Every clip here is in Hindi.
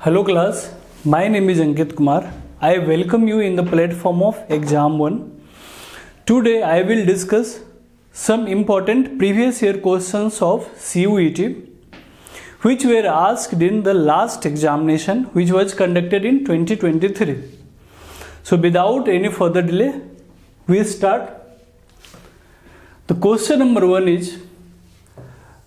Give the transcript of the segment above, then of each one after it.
Hello class, my name is Ankit Kumar. I welcome you in the platform of Exam 1. Today I will discuss some important previous year questions of CUET which were asked in the last examination which was conducted in 2023. So without any further delay, we start. The question number 1 is,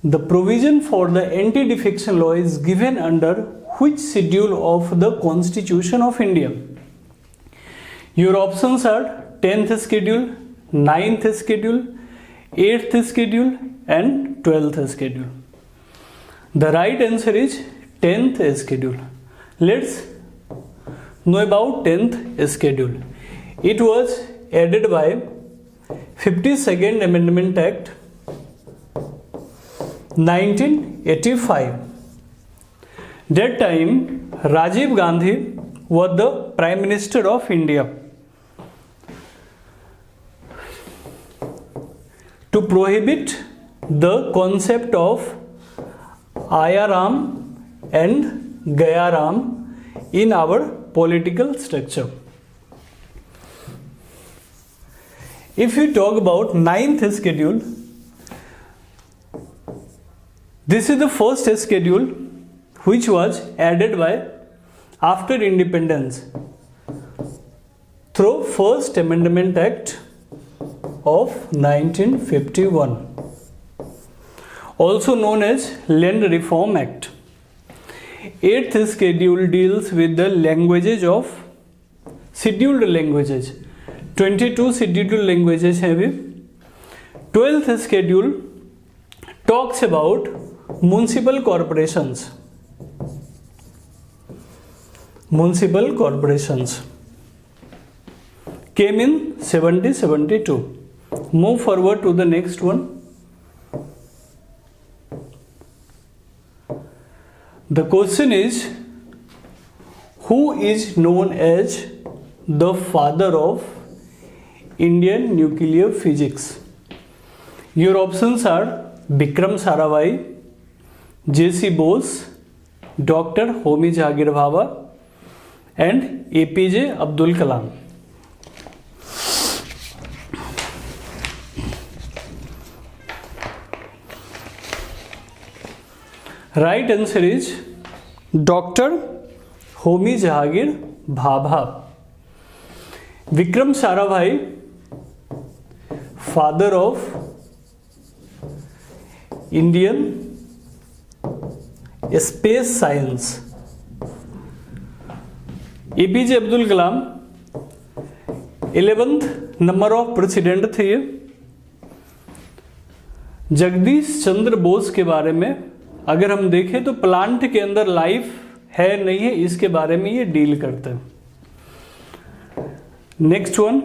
the provision for the anti-defection law is given under which schedule of the Constitution of India? Your options are 10th schedule, 9th schedule, 8th schedule and 12th schedule. The right answer is 10th schedule. Let's know about 10th schedule. It was added by 52nd Amendment Act 1985. That time Rajiv Gandhi was the Prime Minister of India. To prohibit the concept of Ayaram and Gayaram in our political structure. If we talk about 9th schedule, this is the first schedule which was added by after independence through First Amendment Act of 1951, also known as Land Reform Act. 8th schedule deals with the languages of scheduled languages. 22 scheduled languages have it. 12th schedule talks about municipal corporations. Municipal corporations came in 1772. Move forward to the next one. The question is, who is known as the father of Indian nuclear physics? Your options are Vikram Sarabhai, J.C. Bose, Dr. Homi Jahangir Bhabha and APJ Abdul Kalam. Right answer is Dr. Homi Jahangir Bhabha. Vikram Sarabhai, father of Indian space science. APJ Abdul Kalam 11th number of president थे। जगदीश चंद्र बोस के बारे में अगर हम देखें तो प्लांट के अंदर लाइफ है नहीं है, इसके बारे में ये डील करते हैं। Next one,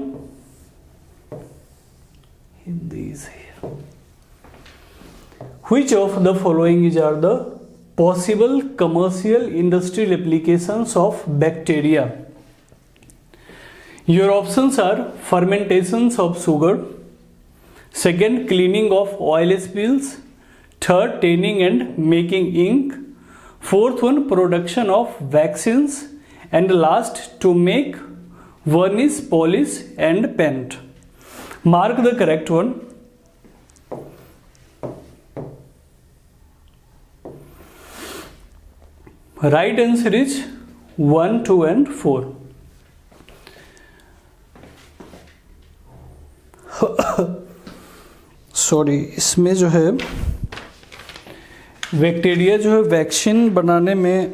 which of the following are the possible commercial industrial applications of bacteria? Your options are fermentations of sugar, second cleaning of oil spills, third tanning and making ink, fourth one production of vaccines, and last to make varnish, polish and paint. Mark the correct one. Right answer is 1, 2 and 4. Sorry, इसमें जो है बैक्टीरिया जो है वैक्सीन बनाने में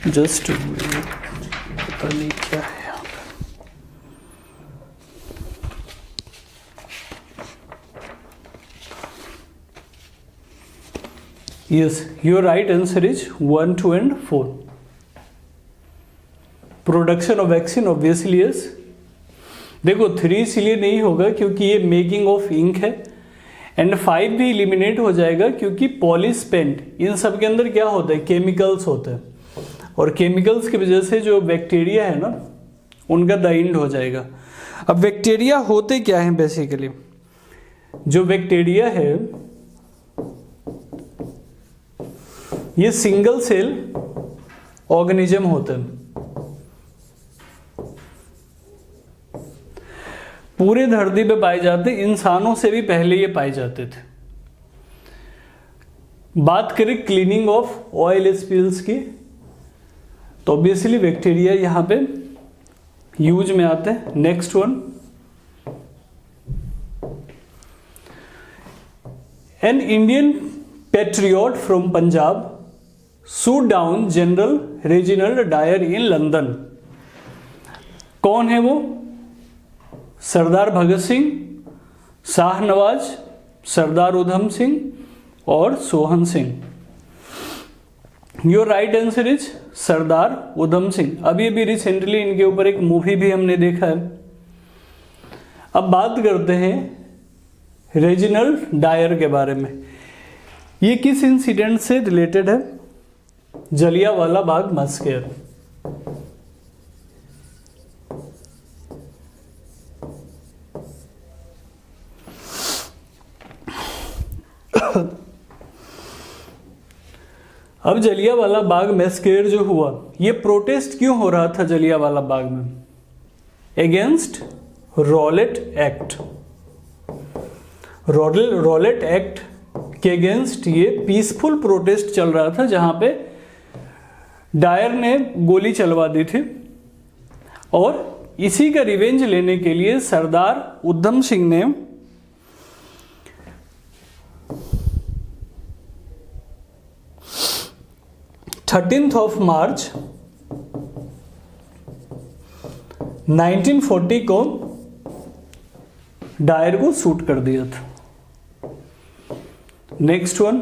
जस्ट पता नहीं क्या है। Yes, your right answer is 1, 2 and 4. Production of vaccine obviously yes. देखो 3 इसलिए नहीं होगा क्योंकि ये मेकिंग ऑफ इंक है, एंड 5 भी एलिमिनेट हो जाएगा क्योंकि पॉलिश पेंट, इन सब के अंदर क्या होता है, केमिकल्स होते हैं, और केमिकल्स की वजह से जो बैक्टीरिया है ना उनका द एंड हो जाएगा। अब बैक्टीरिया होते क्या हैं बेसिकली? जो बैक्टीरिया है ये सिंगल सेल ऑर्गेनिज्म होते हैं, पूरे धरती पे पाए जाते, इंसानों से भी पहले ये पाए जाते थे। बात करें क्लीनिंग ऑफ ऑयल स्पिल्स की, तो ऑब्वियसली बैक्टीरिया यहां पे यूज में आते हैं। Next one, an Indian patriot from Punjab shoot down general Reginald Dyer in London. कौन है वो? सरदार भगत सिंह, शाहनवाज, सरदार उधम सिंह और Sohan Singh. Your right answer is Sardar Udham Singh. अभी अभी रिसेंटली इनके ऊपर एक मूवी भी हमने देखा है। अब बात करते हैं रेजिनाल्ड डायर के बारे में। ये किस इंसिडेंट से रिलेटेड है? जलियांवाला बाग मैसेकर। अब जलियांवाला बाग मैसेकर जो हुआ, ये प्रोटेस्ट क्यों हो रहा था जलियांवाला बाग में? Against Rowlatt act. Rowlatt act के अगेंस्ट ये पीसफुल प्रोटेस्ट चल रहा था, जहां पे डायर ने गोली चलवा दी थी और इसी का रिवेंज लेने के लिए सरदार उधम सिंह ने 13 मार्च 1940 को डायर को शूट कर दिया था। Next one,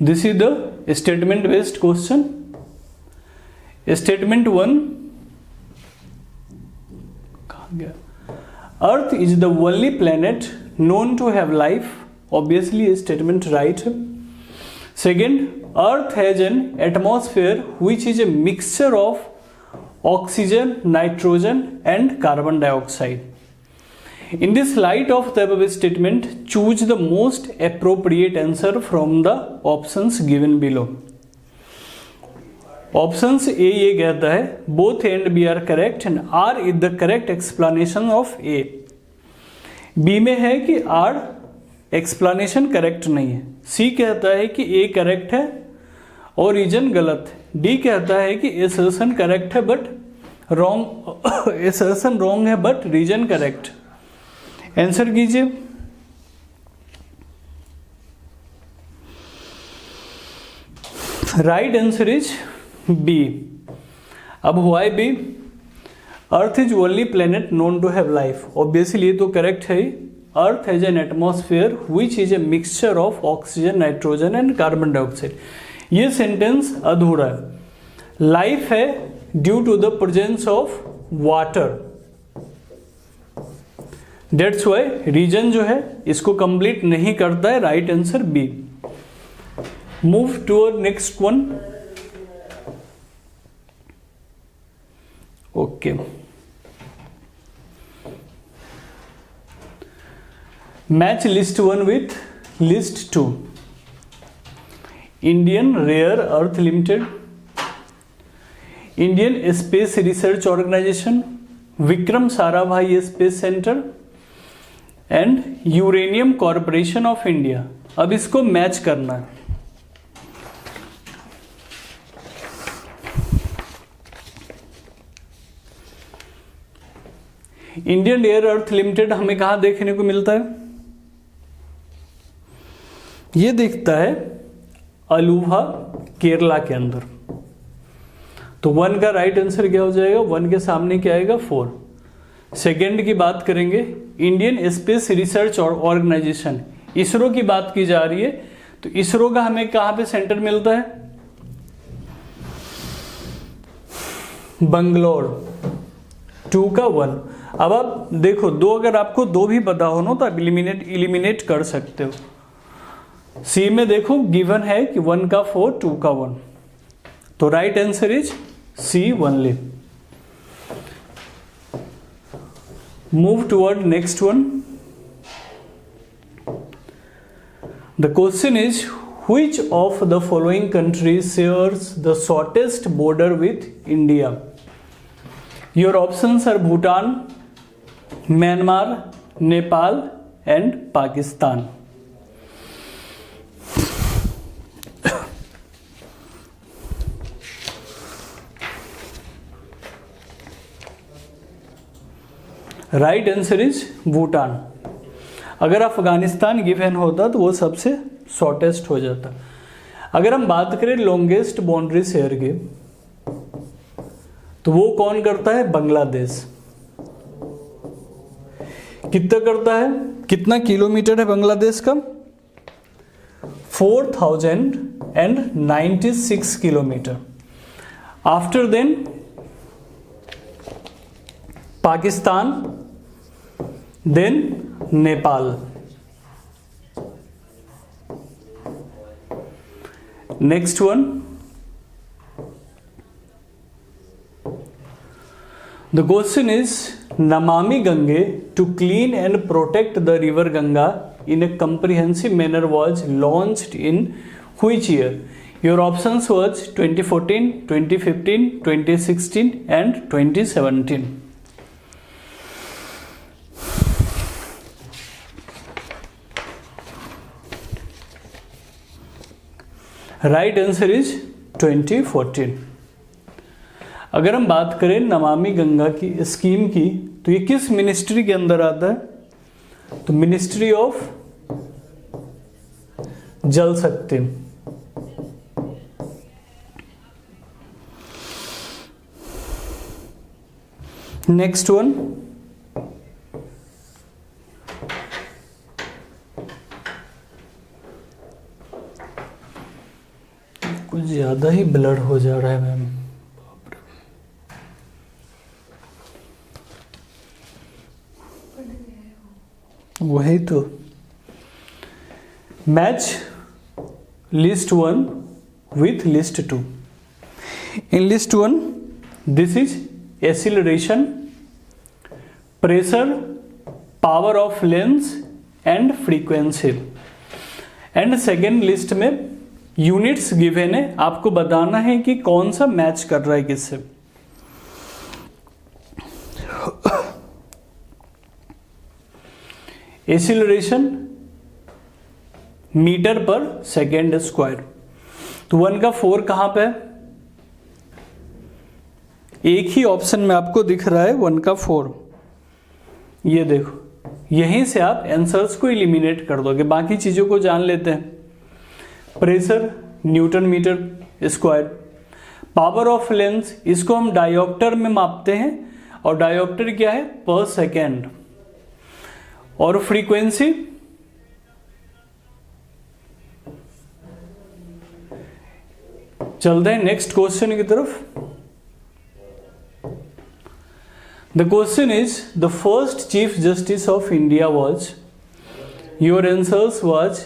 this is the statement based question. Statement 1, कहां गया? Earth is the only planet known to have life. Obviously ये statement right है। Second, Earth has an atmosphere which is a mixture of oxygen, nitrogen and carbon dioxide. In this light of the above statement, choose the most appropriate answer from the options given below. Options A ये कहता है both A and B are correct and R is the correct explanation of A. B में है कि R एक्सप्लेनेशन करेक्ट नहीं है। सी कहता है कि ए करेक्ट है और रीजन गलत है। डी कहता है कि एसर्शन करेक्ट है बट रॉन्ग, एसर्शन रॉन्ग है बट रीजन करेक्ट। आंसर कीजिए। Right answer is B. अब हुआ है B, Earth is only planet known to have life. Obviously ये तो करेक्ट है ही। Earth has an atmosphere which is a mixture of oxygen, nitrogen and carbon dioxide. ये सेंटेंस अधूरा है। लाइफ है due to the presence of water, that's why reason जो है इसको कंप्लीट नहीं करता है। Right answer B. Move to our next one. Okay, match list 1 with list 2। Indian Rare Earth Limited, Indian Space Research Organisation, Vikram Sarabhai space centre and uranium corporation of India. अब इसको मैच करना है। इंडियन रेयर अर्थ लिमिटेड हमें कहां देखने को मिलता है? ये दिखता है अलुवा केरला के अंदर। तो 1 का राइट आंसर क्या हो जाएगा? 1 के सामने क्या आएगा? 4। सेकेंड की बात करेंगे, Indian Space Research Organisation, ISRO की बात की जा रही है। तो इसरो का हमें कहां पे सेंटर मिलता है? बंगलोर। 2 का 1। अब आप देखो, 2 अगर आपको 2 भी पता हो ना तो आप इलिमिनेट कर सकते हो। सी में देखो गिवन है कि 1 का 4, 2 का 1। तो right answer is C only. Move toward next one. The question is, which of the following countries shares the shortest border with India? Your options are Bhutan, Myanmar, Nepal and Pakistan. Right answer is Bhutan. अगर अफगानिस्तान गिवन होता तो वो सबसे शॉर्टेस्ट हो जाता। अगर हम बात करें लॉन्गेस्ट बाउंड्री शेयर की, तो वो कौन करता है? बांग्लादेश। कितना करता है? कितना किलोमीटर है बांग्लादेश का? 4096 kilometre. After then Pakistan, then Nepal. Next one, the question is Namami Gange to clean and protect the river Ganga in a comprehensive manner was launched in which year? Your options was 2014, 2015, 2016 and 2017. Right answer is 2014. अगर हम बात करें नमामि गंगा की स्कीम की, तो ये किस मिनिस्ट्री के अंदर आता है? तो मिनिस्ट्री ऑफ जल शक्ति। नेक्स्ट वन, कुछ ज्यादा ही ब्लड हो जा रहा है मैम। वही तो। Match list 1 with list 2. In list 1, this is acceleration, pressure, power of lens and frequency. And second list में यूनिट्स गिवन है, आपको बताना है कि कौन सा मैच कर रहा है किससे। एक्सीलरेशन मीटर पर सेकेंड स्क्वायर। तो 1 का 4 कहां पे है? एक ही ऑप्शन में आपको दिख रहा है 1 का 4। ये देखो, यहीं से आप आंसर्स को इलिमिनेट कर दोगे, बाकी चीजों को जान लेते हैं। Pressure newton metre square, power of lens इसको हम डायोप्टर में मापते हैं, और डायोप्टर क्या है? पर सेकेंड। और फ्रीक्वेंसी चलते हैं नेक्स्ट क्वेश्चन की तरफ। The question is the first chief justice of India was, your answers was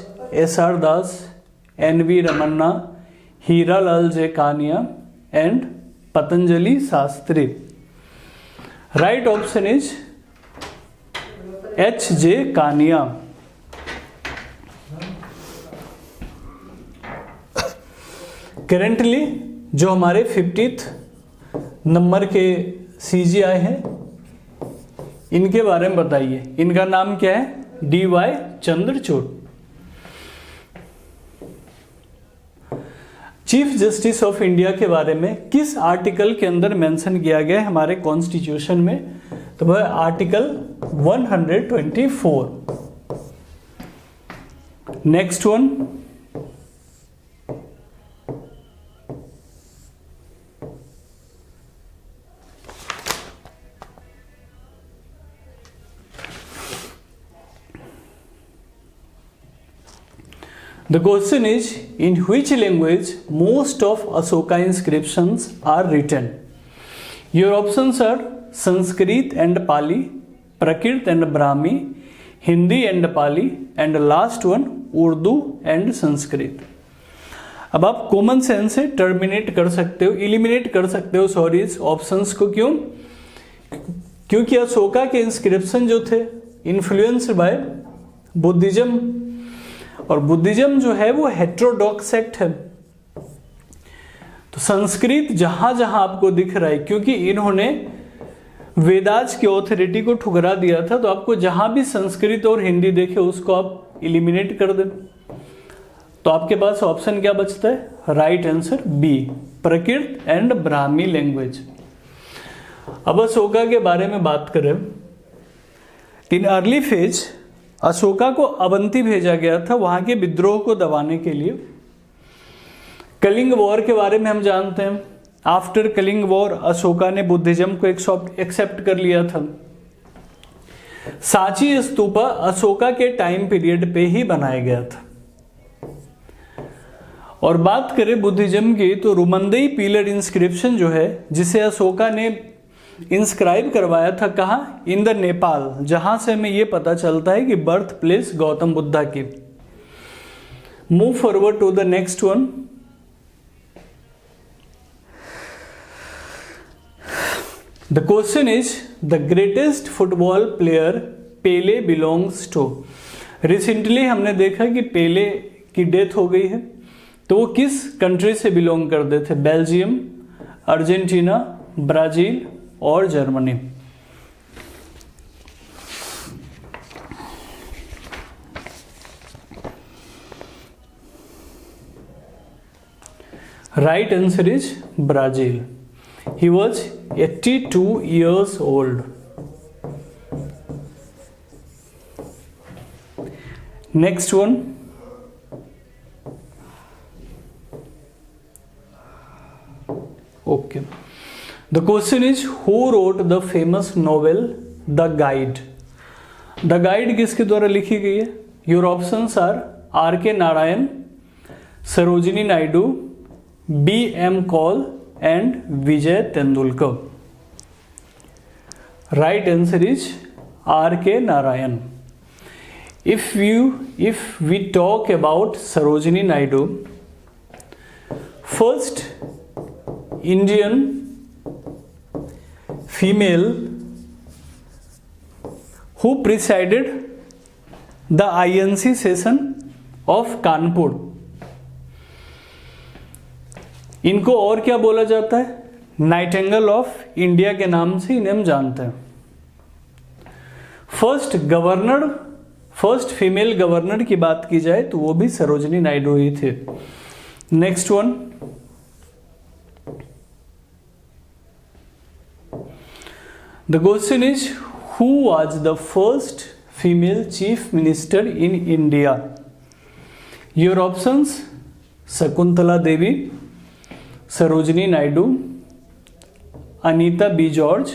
SR Das, NV Ramana, Hiralal J Kania and Patanjali Shastri. Right option is HJ Kania. Currently जो हमारे 50th नंबर के CGI हैं, इनके बारे में बताइए। इनका नाम क्या है? DY Chandrachud. Chief justice of India के बारे में किस आर्टिकल के अंदर मेंशन किया गया है हमारे कॉन्स्टिट्यूशन में? तो वह article 124। Next one, the question is, in which language most of Ashoka inscriptions are written? Your options are Sanskrit and Pali, Prakrit and Brahmi, Hindi and Pali, and last one Urdu and Sanskrit. अब आप कॉमन सेंस से टर्मिनेट कर सकते हो, इलिमिनेट कर सकते हो सॉरी इस ऑप्शंस को। क्यों? क्योंकि अशोका के इंस्क्रिप्शन जो थे इन्फ्लुएंस्ड बाय बुद्धिज्म, और बुद्धिज्म जो है वो हेटेरोडॉक्स सेक्ट है। तो संस्कृत जहां जहां आपको दिख रहा है, क्योंकि इन्होंने वेदास की ऑथोरिटी को ठुकरा दिया था, तो आपको जहां भी संस्कृत और हिंदी देखे उसको आप इलिमिनेट कर दें। तो आपके पास ऑप्शन क्या बचता है? Right answer B, Prakrit and Brahmi language. अब अशोका के बारे में बात करें, इन अर्ली फेज अशोका को अवंती भेजा गया था वहां के विद्रोह को दबाने के लिए। कलिंग वॉर के बारे में हम जानते हैं, आफ्टर कलिंग वॉर अशोका ने बुद्धिज्म को एक्सेप्ट कर लिया था। सांची स्तूपा अशोका के टाइम पीरियड पे ही बनाया गया था। और बात करें बुद्धिज्म की, तो रुमंदई पिलर इंस्क्रिप्शन जो है, जिसे अशोका ने इंस्क्राइब करवाया था, कहाँ? इन द नेपाल, जहां से हमें यह पता चलता है कि बर्थ प्लेस गौतम बुद्धा की। Move forward to the next one. The question is the greatest football player Pele belongs to. Recently हमने देखा कि पेले की डेथ हो गई है, तो वो किस कंट्री से बिलोंग करते थे? बेल्जियम, अर्जेंटीना, ब्राजील और Germany. Right answer is Brazil. He was 82 years old. Next one. Okay. The question is, who wrote the famous novel The Guide? The Guide किसके द्वारा लिखी गई है? Your options are R.K. Narayan, Sarojini Naidu, B.M. Call and Vijay Tendulkar. Right answer is R.K. Narayan. If we talk about Sarojini Naidu, first Indian female who presided the INC session of Kanpur, इनको और क्या बोला जाता है? नाइटिंगेल ऑफ इंडिया के नाम से इन्हें हम जानते हैं। फर्स्ट फीमेल गवर्नर की बात की जाए तो वो भी सरोजिनी नायडू ही थे। Next one. The question is, who was the first female chief minister in India? Your options: Shakuntala Devi, Sarojini Naidu, Anita B George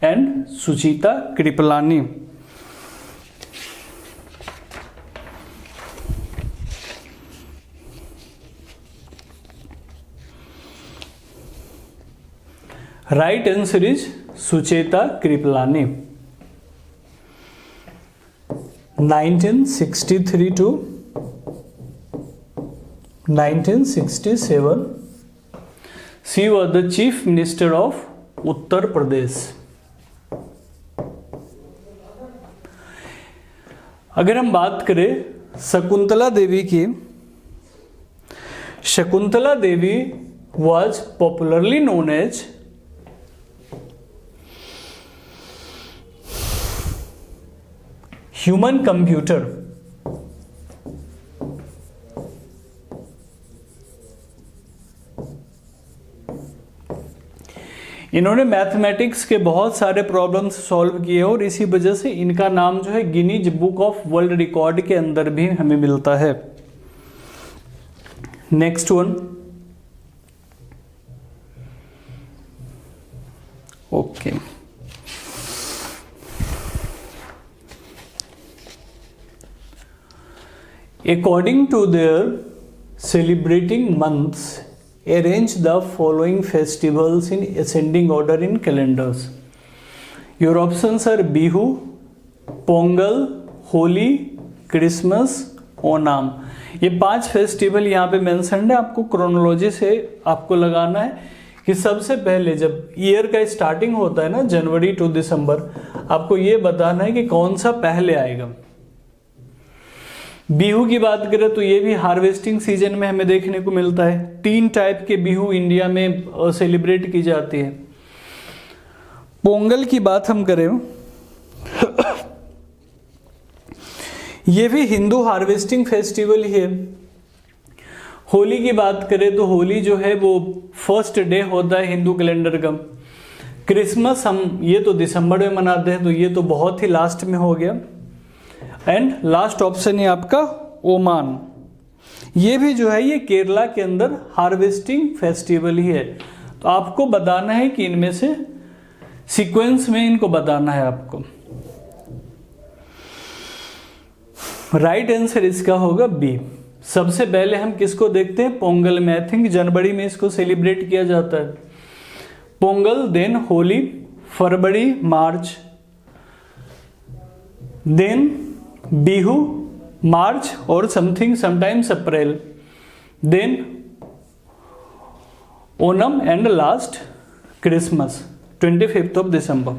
and Suchita Kripalani. Right answer is Sucheta Kripalani. 1963 to 1967 she was the chief minister of Uttar Pradesh. अगर हम बात करें शकुंतला देवी की, Shakuntala Devi was popularly known as human computer. इन्होंने मैथमेटिक्स के बहुत सारे प्रॉब्लम्स सॉल्व किए और इसी वजह से इनका नाम जो है Guinness book of world record के अंदर भी हमें मिलता है। Next one. Okay, according to their celebrating months, arrange the following festivals in ascending order in calendars. Your options are Bihu, Pongal, Holi, Christmas, Onam. ये 5 फेस्टिवल यहाँ पे मेंशन्ड है। आपको क्रोनोलॉजी से आपको लगाना है कि सबसे पहले जब ईयर का स्टार्टिंग होता है ना, जनवरी टू दिसंबर, आपको ये बताना है कि कौन सा पहले आएगा। बिहू की बात करें तो ये भी हार्वेस्टिंग सीजन में हमें देखने को मिलता है। 3 टाइप के बिहू इंडिया में सेलिब्रेट की जाती है। पोंगल की बात हम करें, ये भी हिंदू हार्वेस्टिंग फेस्टिवल ही है। होली की बात करें तो होली जो है वो फर्स्ट डे होता है हिंदू कैलेंडर का। क्रिसमस हम ये तो दिसंबर में मनाते हैं, तो ये तो बहुत ही लास्ट में हो गया। एंड लास्ट ऑप्शन है आपका ओमान, ये भी जो है ये केरला के अंदर हार्वेस्टिंग फेस्टिवल ही है। तो आपको बताना है कि इनमें से सीक्वेंस में इनको बताना है आपको। राइट आंसर इसका होगा बी। सबसे पहले हम किसको देखते हैं, पोंगल में। आई थिंक जनवरी में इसको सेलिब्रेट किया जाता है Pongal, then Holi February March, then Bihu March और sometimes April, then Onam and last Christmas 25th of December.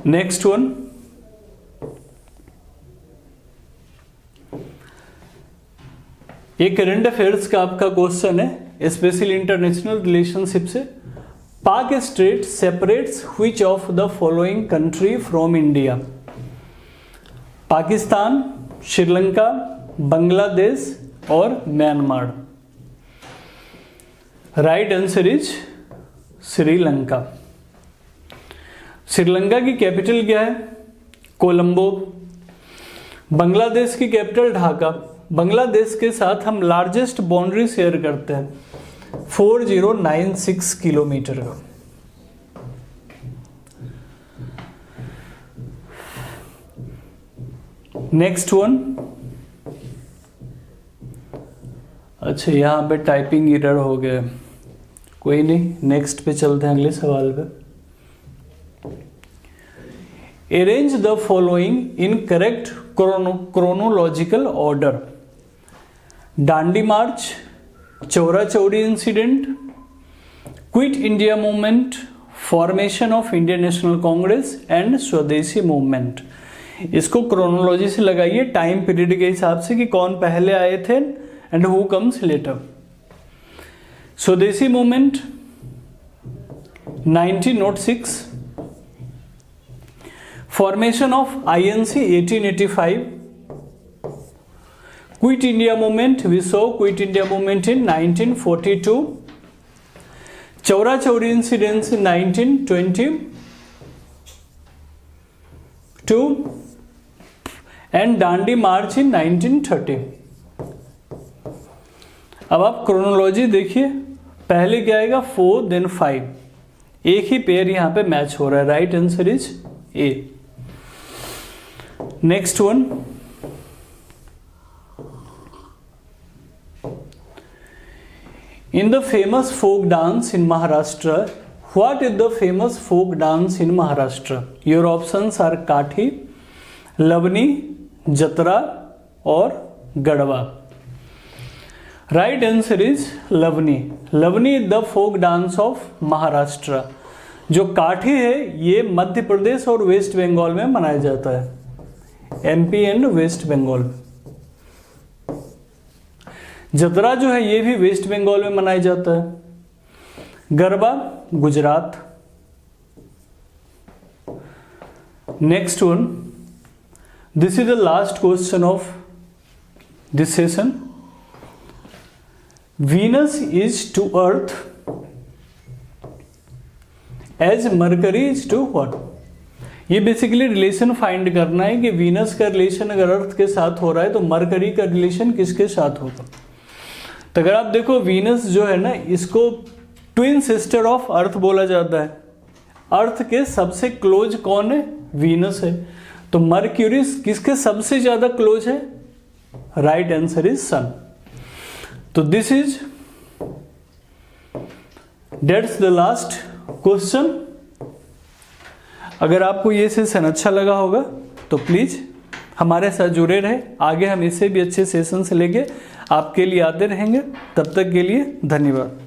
Next one, ये करंट अफेयर्स का आपका क्वेश्चन है, स्पेशली इंटरनेशनल रिलेशनशिप से। Palk strait separates which of the following country from India? Pakistan, Sri Lanka, Bangladesh और Myanmar. Right answer is Sri Lanka. Sri Lanka की कैपिटल क्या है? कोलंबो। बांग्लादेश की कैपिटल ढाका। बांग्लादेश के साथ हम लार्जेस्ट बाउंड्री शेयर करते हैं 4096 किलोमीटर का। नेक्स्ट वन, अच्छा यहां पे टाइपिंग एरर हो गया, कोई नहीं, नेक्स्ट पे चलते हैं अगले सवाल पे। Arrange the following in correct chronological order. Dandi March, Chaura Chauri incident, quit India movement, formation of Indian national Congress and स्वदेशी मूवमेंट। इसको क्रोनोलॉजी से लगाइए, टाइम पीरियड के हिसाब से कि कौन पहले आए थे and who comes later. Swadeshi movement 1906, formation of INC 1885, quit India movement, we saw quit India movement in 1942, Chaura Chauri incidence in 1922 and Dandi march in 1930। अब आप क्रोनोलॉजी देखिए, पहले क्या आएगा 4 देन 5, एक ही पेयर यहां पे मैच हो रहा है। Right answer is A. Next one, in the famous folk dance in Maharashtra, what is the famous folk dance in Maharashtra? Your options are Kathi, Lavani, Jatra और Garhwa. Right answer is Lavani. Lavani is the folk dance of Maharashtra. जो काठी है ये मध्य प्रदेश और वेस्ट बंगाल में मनाया जाता है, एमपी एंड वेस्ट बंगाल। जतरा जो है ये भी वेस्ट बंगाल में मनाया जाता है। Garba Gujarat. Next one, this is the last question of this session. Venus is to Earth as Mercury is to what? ये बेसिकली रिलेशन फाइंड करना है कि वीनस का रिलेशन अगर अर्थ के साथ हो रहा है तो मरकरी का रिलेशन किसके साथ होगा। तो अगर आप देखो वीनस जो है ना, इसको ट्विन सिस्टर ऑफ अर्थ बोला जाता है। अर्थ के सबसे क्लोज कौन है? वीनस है। तो मर्क्यूरी किसके सबसे ज्यादा क्लोज है? Right answer is sun. तो this is that's the last question. अगर आपको ये सेशन अच्छा लगा होगा तो प्लीज हमारे साथ जुड़े रहे। आगे हम इससे भी अच्छे सेशन से लेके आपके लिए आते रहेंगे। तब तक के लिए धन्यवाद।